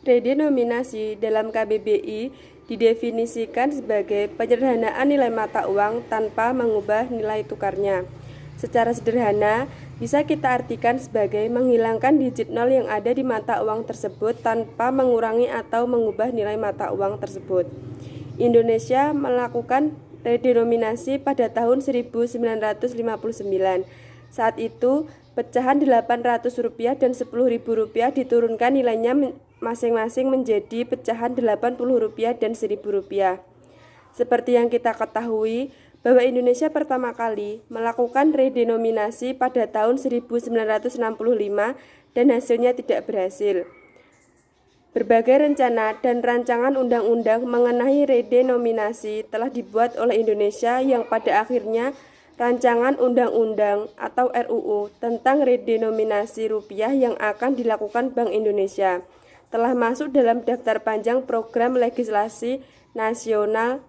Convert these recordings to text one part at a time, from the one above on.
Redenominasi dalam KBBI didefinisikan sebagai penyederhanaan nilai mata uang tanpa mengubah nilai tukarnya. Secara sederhana, bisa kita artikan sebagai menghilangkan digit nol yang ada di mata uang tersebut tanpa mengurangi atau mengubah nilai mata uang tersebut. Indonesia melakukan redenominasi pada tahun 1959. Saat itu, pecahan Rp800 dan Rp10.000 diturunkan nilainya masing-masing menjadi pecahan Rp80 dan Rp1.000. Seperti yang kita ketahui, bahwa Indonesia pertama kali melakukan redenominasi pada tahun 1965 dan hasilnya tidak berhasil. Berbagai rencana dan rancangan undang-undang mengenai redenominasi telah dibuat oleh Indonesia yang pada akhirnya Rancangan Undang-Undang atau RUU tentang redenominasi rupiah yang akan dilakukan Bank Indonesia telah masuk dalam daftar panjang program legislasi nasional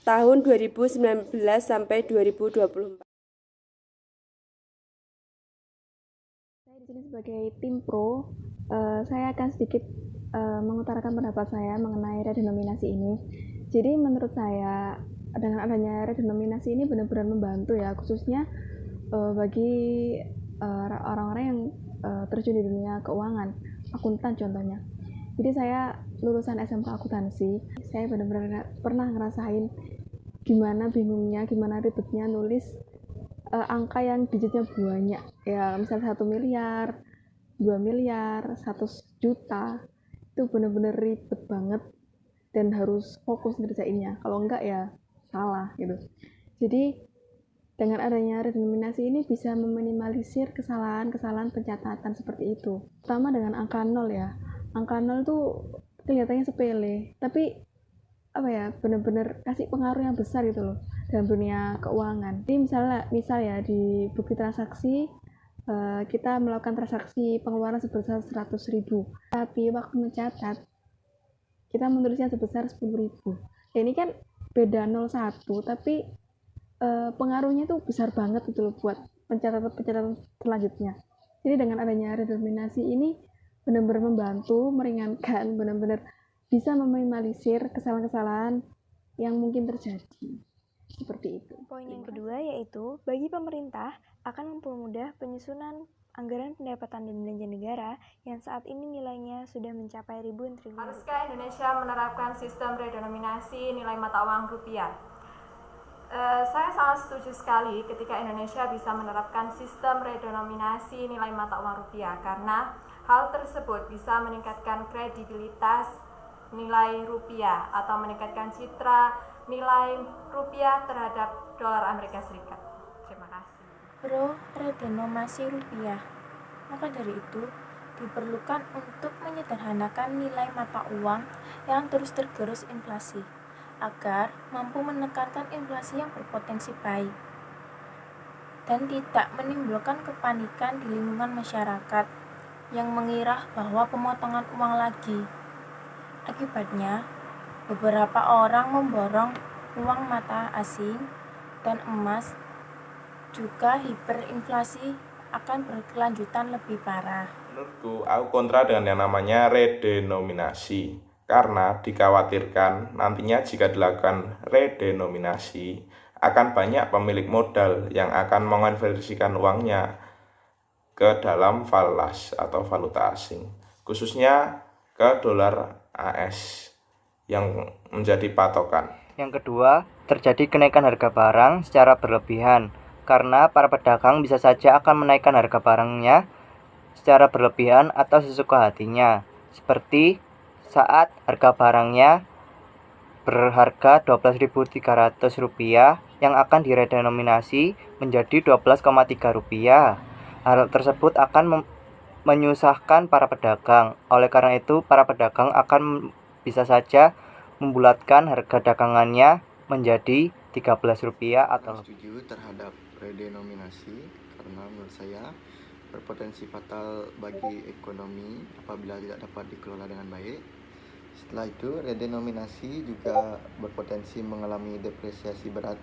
tahun 2019 sampai 2024. Saya di sini sebagai tim pro, saya akan sedikit mengutarakan pendapat saya mengenai redenominasi ini. Jadi menurut saya dengan adanya redenominasi ini benar-benar membantu ya, khususnya bagi orang-orang yang terjun di dunia keuangan, akuntan contohnya. Jadi saya lulusan SMK akuntansi, saya benar-benar pernah ngerasain gimana bingungnya, gimana ribetnya nulis angka yang digitnya banyak ya, misalnya 1 miliar, 2 miliar, 100 juta, itu benar-benar ribet banget dan harus fokus ngerjainnya, kalau enggak ya salah gitu. Jadi dengan adanya redenominasi ini bisa meminimalisir kesalahan-kesalahan pencatatan seperti itu, terutama dengan angka 0 ya. Angka 0 tuh kelihatannya sepele, tapi apa ya, benar-benar kasih pengaruh yang besar gitu loh dalam dunia keuangan. Jadi misal ya di bukti transaksi kita melakukan transaksi pengeluaran sebesar 100.000, tapi waktu mencatat kita menulisnya sebesar 10.000. Ya, ini kan beda 01, tapi pengaruhnya tuh besar banget gitu loh buat pencatatan selanjutnya. Jadi dengan adanya redenominasi ini benar-benar membantu, meringankan, benar-benar bisa meminimalisir kesalahan-kesalahan yang mungkin terjadi. Seperti itu. Poin yang kedua yaitu bagi pemerintah akan mempermudah penyusunan anggaran pendapatan dan belanja negara yang saat ini nilainya sudah mencapai ribuan triliun. Haruskah Indonesia menerapkan sistem redenominasi nilai mata uang rupiah? Saya sangat setuju sekali ketika Indonesia bisa menerapkan sistem redenominasi nilai mata uang rupiah karena hal tersebut bisa meningkatkan kredibilitas nilai rupiah atau meningkatkan citra nilai rupiah terhadap dolar Amerika Serikat. Terima kasih. Pro redenominasi rupiah. Maka dari itu, diperlukan untuk menyederhanakan nilai mata uang yang terus tergerus inflasi, agar mampu menekankan inflasi yang berpotensi baik dan tidak menimbulkan kepanikan di lingkungan masyarakat yang mengira bahwa pemotongan uang lagi. Akibatnya, beberapa orang memborong uang mata asing dan emas, juga hiperinflasi akan berkelanjutan lebih parah. Menurutku, aku kontra dengan yang namanya redenominasi karena dikhawatirkan nantinya jika dilakukan redenominasi akan banyak pemilik modal yang akan mengonversikan uangnya ke dalam falas atau valuta asing, khususnya ke dolar AS yang menjadi patokan. Yang kedua, terjadi kenaikan harga barang secara berlebihan karena para pedagang bisa saja akan menaikkan harga barangnya secara berlebihan atau sesuka hatinya, seperti saat harga barangnya berharga Rp12.300 yang akan diredenominasi menjadi Rp12,3. Hal tersebut akan menyusahkan para pedagang. Oleh karena itu, para pedagang akan bisa saja membulatkan harga dagangannya menjadi Rp13 atau lebih. Setuju terhadap redenominasi karena menurut saya berpotensi fatal bagi ekonomi apabila tidak dapat dikelola dengan baik. Setelah itu, redenominasi juga berpotensi mengalami depresiasi berat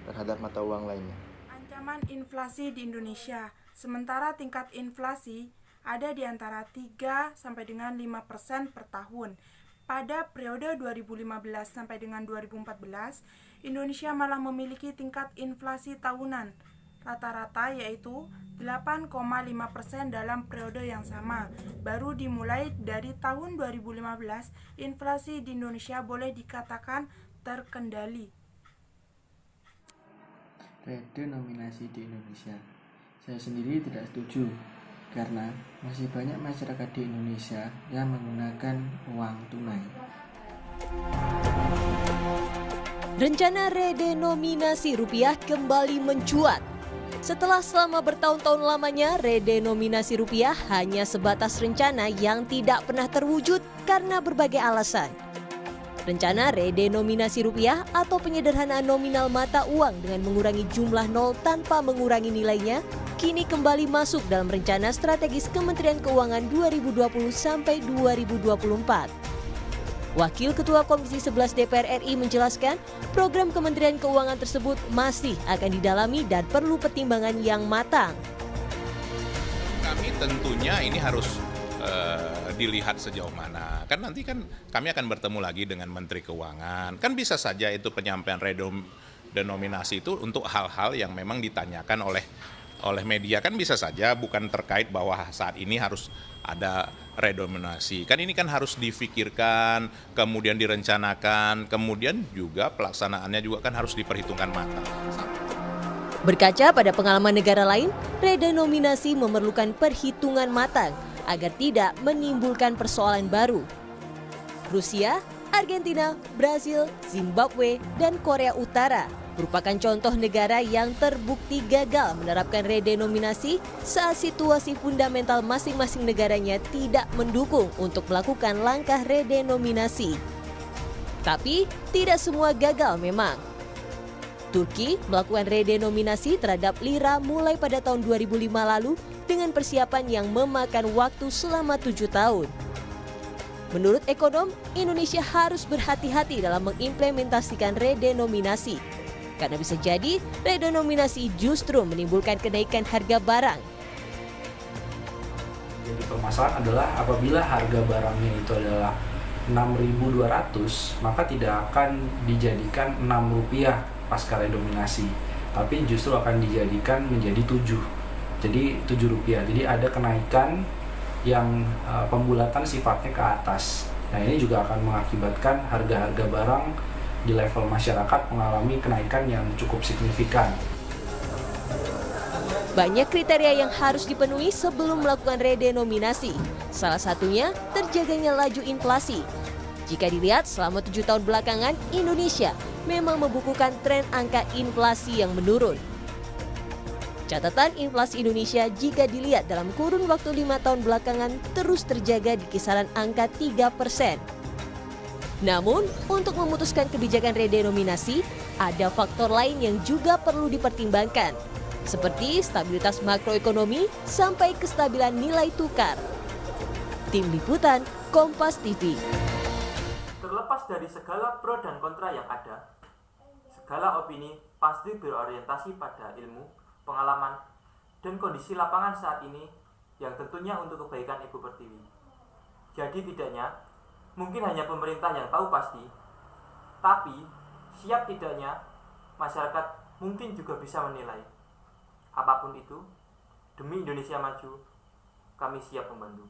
terhadap mata uang lainnya. Ancaman inflasi di Indonesia. Sementara tingkat inflasi ada di antara 3 sampai dengan 5% per tahun. Pada periode 2015 sampai dengan 2014, Indonesia malah memiliki tingkat inflasi tahunan rata-rata yaitu 8,5% dalam periode yang sama. Baru dimulai dari tahun 2015, inflasi di Indonesia boleh dikatakan terkendali. Redenominasi di Indonesia. Saya sendiri tidak setuju karena masih banyak masyarakat di Indonesia yang menggunakan uang tunai. Rencana redenominasi rupiah kembali mencuat. Setelah selama bertahun-tahun lamanya, redenominasi rupiah hanya sebatas rencana yang tidak pernah terwujud karena berbagai alasan. Rencana redenominasi rupiah atau penyederhanaan nominal mata uang dengan mengurangi jumlah nol tanpa mengurangi nilainya kini kembali masuk dalam rencana strategis Kementerian Keuangan 2020 sampai 2024. Wakil Ketua Komisi 11 DPR RI menjelaskan, program Kementerian Keuangan tersebut masih akan didalami dan perlu pertimbangan yang matang. Kami tentunya ini harus dilihat sejauh mana. Kan nanti kan kami akan bertemu lagi dengan Menteri Keuangan. Kan bisa saja itu penyampaian redenominasi itu untuk hal-hal yang memang ditanyakan oleh media. Kan bisa saja bukan terkait bahwa saat ini harus ada redenominasi. Kan ini kan harus difikirkan, kemudian direncanakan, kemudian juga pelaksanaannya juga kan harus diperhitungkan matang. Berkaca pada pengalaman negara lain, redenominasi memerlukan perhitungan matang agar tidak menimbulkan persoalan baru. Rusia, Argentina, Brasil, Zimbabwe, dan Korea Utara merupakan contoh negara yang terbukti gagal menerapkan redenominasi saat situasi fundamental masing-masing negaranya tidak mendukung untuk melakukan langkah redenominasi. Tapi tidak semua gagal memang. Turki melakukan redenominasi terhadap lira mulai pada tahun 2005 lalu dengan persiapan yang memakan waktu selama 7 tahun. Menurut ekonom, Indonesia harus berhati-hati dalam mengimplementasikan redenominasi. Karena bisa jadi redenominasi justru menimbulkan kenaikan harga barang. Jadi permasalahan adalah apabila harga barangnya itu adalah 6.200, maka tidak akan dijadikan Rp6 pasca redenominasi, tapi justru akan dijadikan menjadi 7. Jadi Rp7. Jadi ada kenaikan yang pembulatan sifatnya ke atas. Nah, ini juga akan mengakibatkan harga-harga barang di level masyarakat mengalami kenaikan yang cukup signifikan. Banyak kriteria yang harus dipenuhi sebelum melakukan redenominasi. Salah satunya terjaganya laju inflasi. Jika dilihat selama 7 tahun belakangan, Indonesia memang membukukan tren angka inflasi yang menurun. Catatan inflasi Indonesia jika dilihat dalam kurun waktu 5 tahun belakangan terus terjaga di kisaran angka 3%. Namun, untuk memutuskan kebijakan redenominasi, ada faktor lain yang juga perlu dipertimbangkan, seperti stabilitas makroekonomi sampai kestabilan nilai tukar. Tim Liputan, Kompas TV. Terlepas dari segala pro dan kontra yang ada, segala opini pasti berorientasi pada ilmu, pengalaman, dan kondisi lapangan saat ini yang tentunya untuk kebaikan Ibu Pertiwi. Jadi tidaknya, mungkin hanya pemerintah yang tahu pasti, tapi siap tidaknya masyarakat mungkin juga bisa menilai. Apapun itu, demi Indonesia maju, kami siap membantu.